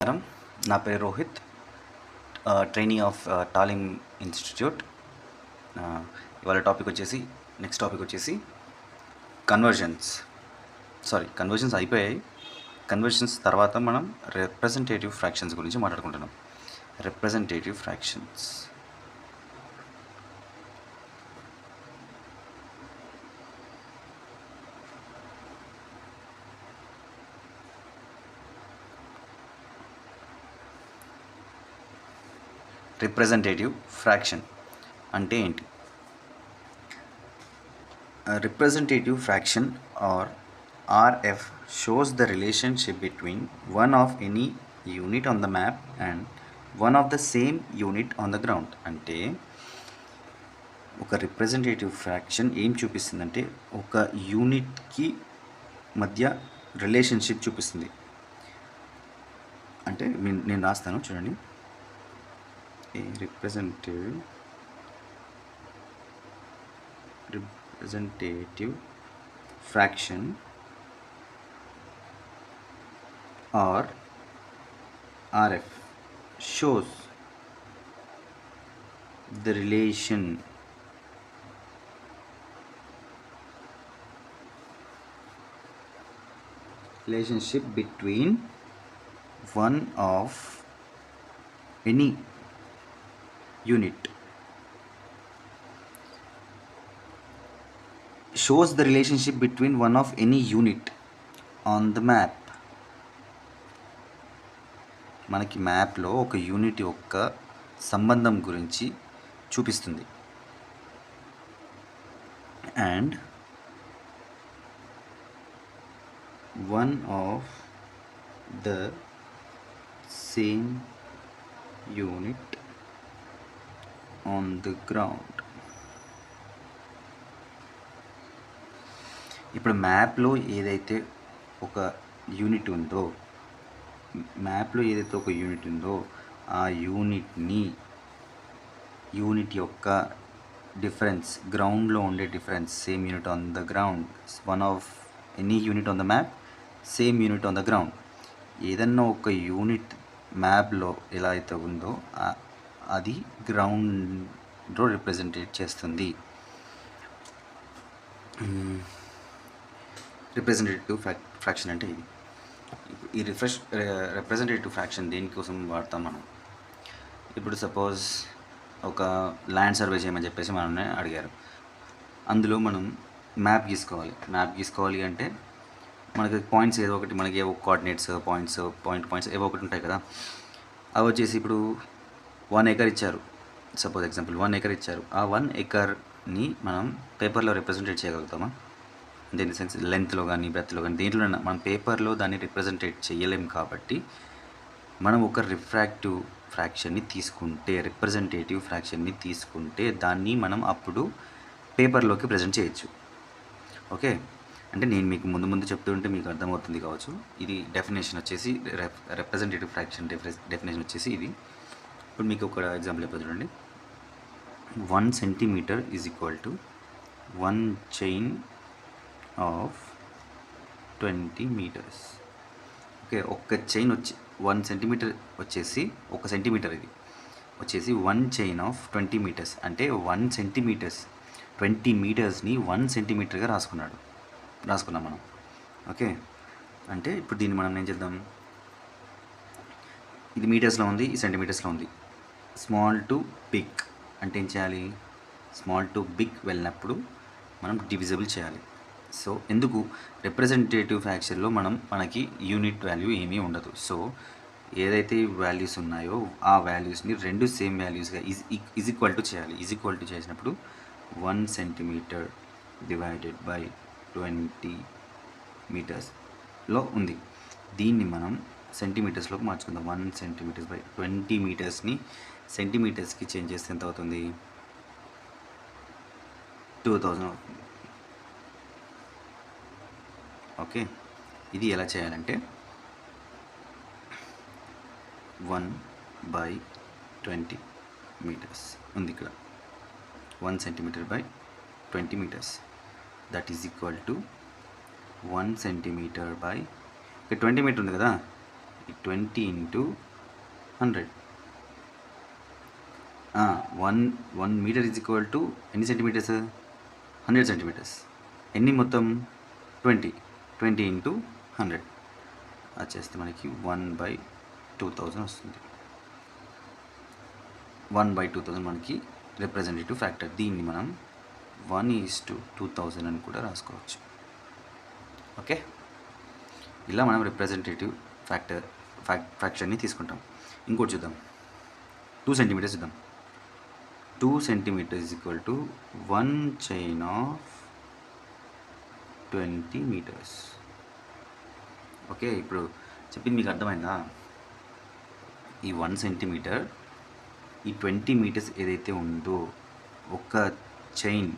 నమస్కారం. నా పేరు రోహిత్, ట్రైనీ ఆఫ్ టాలిమ్ ఇన్స్టిట్యూట్. ఇవాళ నెక్స్ట్ టాపిక్ వచ్చేసి కన్వర్జన్స్ అయిపోయాయి. కన్వర్జన్స్ తర్వాత మనం రిప్రజెంటేటివ్ ఫ్రాక్షన్స్ గురించి మాట్లాడుకుంటున్నాం. రిప్రజెంటేటివ్ ఫ్రాక్షన్స్ రిప్రజెంటేటివ్ ఫ్రాక్షన్ అంటే ఏంటి? Representative fraction or RF shows the relationship between one of any unit on the map and one of the same unit on the ground. అంటే ఒక representative fraction ఏం చూపిస్తుందంటే ఒక యూనిట్కి మధ్య రిలేషన్షిప్ చూపిస్తుంది. అంటే నేను రాస్తాను చూడండి. ఏ representative fraction or RF shows the relationship between one of any unit shows the relationship between one of any unit on the map. మనకి మ్యాప్లో ఒక యూనిట్ యొక్క సంబంధం గురించి చూపిస్తుంది. And one of the same unit on the ground. ఇప్పుడు మ్యాప్లో ఏదైతే ఒక యూనిట్ ఉందో ఆ యూనిట్ యొక్క డిఫరెన్స్, గ్రౌండ్లో ఉండే difference, same unit on the ground, one of any unit on the map, same unit on the ground. ఏదన్నా ఒక యూనిట్ మ్యాప్లో ఎలా అయితే ఉందో అది గ్రౌండ్లో రిప్రజెంటేట్ చేస్తుంది. రిప్రజెంటేటివ్ ఫ్రాక్షన్ అంటే ఇది. ఈ రిప్రజెంటేటివ్ ఫ్రాక్షన్ దేనికోసం వాడతాం మనం? ఇప్పుడు సపోజ్ ఒక ల్యాండ్ సర్వే చేయమని చెప్పేసి మనల్ని అడిగారు. అందులో మనం మ్యాప్ గీసుకోవాలి అంటే మనకి పాయింట్స్ ఏదో ఒకటి, మనకి ఏవో కోఆర్డినేట్స్, పాయింట్స్ ఏవో ఒకటి ఉంటాయి కదా. అవి వచ్చేసి ఇప్పుడు 1 acre ఇచ్చారు. సపోజ్ ఎగ్జాంపుల్ 1 acre ఇచ్చారు. ఆ 1 acreని మనం పేపర్లో రిప్రజెంటేట్ చేయగలుగుతామా? అంటే ఇన్ సెన్స్ లెంత్లో కానీ బ్రెత్లో కానీ దేంట్లో మనం పేపర్లో దాన్ని రిప్రజెంటేట్ చేయలేం. కాబట్టి మనం ఒక రిప్రజెంటేటివ్ ఫ్రాక్షన్ని తీసుకుంటే దాన్ని మనం అప్పుడు పేపర్లోకి ప్రజెంట్ చేయొచ్చు. ఓకే, అంటే నేను మీకు ముందు చెప్తుంటే మీకు అర్థమవుతుంది కావచ్చు. ఇది డెఫినేషన్ వచ్చేసి, రిప్రజెంటేటివ్ ఫ్రాక్షన్ డెఫినేషన్ వచ్చేసి ఇది. ఇప్పుడు మీకు ఒక ఎగ్జాంపుల్ చెప్పదు చూడండి. 1 centimeter is equal to 1 chain of 20 meters. Okay, ఒక్క చైన్ 1 centimeter వచ్చేసి 1 centimeter, ఇది వచ్చేసి 1 chain ఆఫ్ 20 meters. అంటే 1 centimeters 20 metersని 1 centimeterగా రాసుకున్నాం మనం. ఓకే, అంటే ఇప్పుడు దీన్ని మనం ఏం చేద్దాం? ఇది మీటర్స్లో ఉంది, ఈ సెంటీమీటర్స్లో ఉంది. స్మాల్ టు బిగ్ అంటే ఏం చేయాలి? స్మాల్ టు బిగ్ వెళ్ళినప్పుడు మనం డివిజిబుల్ చేయాలి. సో ఎందుకు? రిప్రజెంటేటివ్ ఫ్రాక్షన్లో మనకి యూనిట్ వాల్యూ ఏమీ ఉండదు. సో ఏదైతే వాల్యూస్ ఉన్నాయో ఆ వాల్యూస్ని రెండు సేమ్ వాల్యూస్గా ఈజ్ ఈక్వల్ టు చేయాలి. ఈజ్ ఈక్వల్ టు చేసినప్పుడు 1 centimeter డివైడెడ్ బై 20 metersలో ఉంది. దీన్ని మనం సెంటీమీటర్స్లోకి మార్చుకుందాం. 1 centimeter బై 20 metersని సెంటీమీటర్స్కి చేంజ్ చేస్తే ఎంత అవుతుంది? 2000 అవుతుంది. ఓకే, ఇది ఎలా చేయాలంటే 1/20 meters ఉంది ఇక్కడ. 1 centimeter by 20 meters, that is equal to 1 centimeter by 20 meter ఉంది కదా, 20 into 100. 1 metre is equal to ఎన్ని సెంటీమీటర్స్? 100 సెంటీమీటర్స్. ఎన్ని మొత్తం? 20 ఇంటూ 100 వచ్చేస్తే మనకి 1/2000 వస్తుంది. 1/2000 మనకి రిప్రజెంటేటివ్ ఫ్యాక్టర్. దీన్ని మనం 1:2000 అని కూడా రాసుకోవచ్చు. ఓకే, ఇలా మనం రిప్రజెంటేటివ్ ఫ్యాక్టర్ని తీసుకుంటాం. ఇంకోటి చూద్దాం, 2 సెంటీమీటర్స్ చూద్దాం. 2 centimetres is equal to 1 chain of 20 metres. Okay, ఇప్పుడు చెప్పింది మీకు అర్థమైందా? ఈ 1 సెంటీమీటర్, ఈ 20 మీటర్స్ ఏదైతే ఉందో ఒక చైన్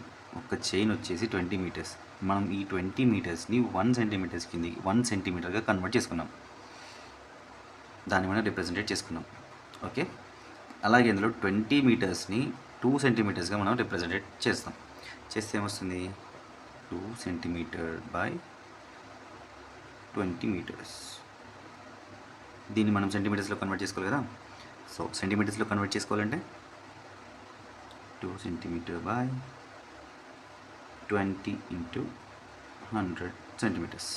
వచ్చేసి 20 మీటర్స్. మనం ఈ 20 మీటర్స్ని 1 సెంటీమీటర్స్ కింద 1 సెంటీమీటర్గా కన్వర్ట్ చేసుకున్నాం. దాన్ని మనం రిప్రజెంటేట్ చేసుకున్నాం. ఓకే, అలాగే ఇందులో 20 మీటర్స్ని 2 సెంటీమీటర్స్గా మనం రిప్రజెంటేట్ చేస్తాం. చేస్తే ఏమొస్తుంది? 2 సెంటీమీటర్ బై 20 మీటర్స్. దీన్ని మనం సెంటీమీటర్స్లో కన్వర్ట్ చేసుకోవాలి కదా. సో సెంటీమీటర్స్లో కన్వర్ట్ చేసుకోవాలంటే 2 centimetre by 20 into 100 centimetres.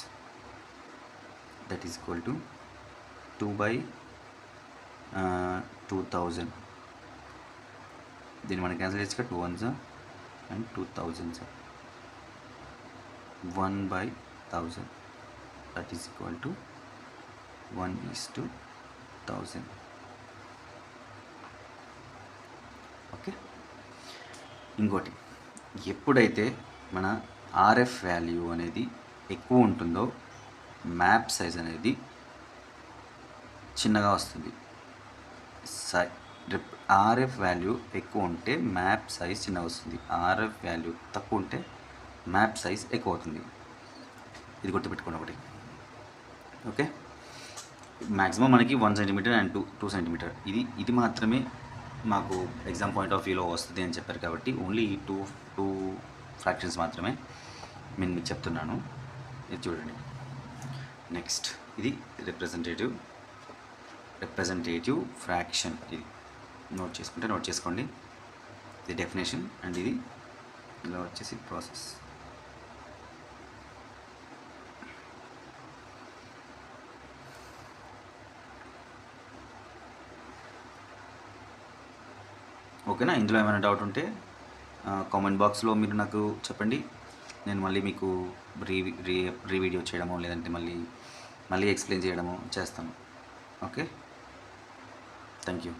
That is equal to 2/2000. దీన్ని మనం క్యాన్సిల్ చేసుక 2 1s and 2000s. 1/1000. That is equal to 1:1000. Okay, ఇంకోటి, ఎప్పుడైతే మన RF వాల్యూ అనేది ఎక్కువ ఉంటుందో మ్యాప్ సైజ్ అనేది చిన్నగా వస్తుంది. RF వాల్యూ ఎక్కువ ఉంటే మ్యాప్ సైజ్ చిన్నగా వస్తుంది. RF వాల్యూ తక్కువ ఉంటే మ్యాప్ సైజ్ ఎక్కువ అవుతుంది. ఇది గుర్తుపెట్టుకోండి ఒకటి. ఓకే, మ్యాక్సిమం మనకి 1 సెంటీమీటర్ అండ్ 2 సెంటీమీటర్ ఇది మాత్రమే మాకు ఎగ్జామ్ పాయింట్ ఆఫ్ వ్యూలో వస్తుంది అని చెప్పారు కాబట్టి ఓన్లీ ఈ టూ ఫ్రాక్షన్స్ మాత్రమే నేను మీకు చెప్తున్నాను. ఇది చూడండి. నెక్స్ట్, ఇది రిప్రజెంటేటివ్ ఫ్రాక్షన్. ఇది నోట్ చేసుకోండి. ఇది డెఫినేషన్ అండ్ ఇది ఇలా వచ్చేసి ప్రాసెస్. ఓకేనా? ఇందులో ఏమైనా డౌట్ ఉంటే కామెంట్ బాక్స్లో మీరు నాకు చెప్పండి. నేను మళ్ళీ మీకు రీవీడియో చేయడమో లేదంటే మళ్ళీ ఎక్స్ప్లెయిన్ చేయడమో చేస్తాను. Okay, thank you.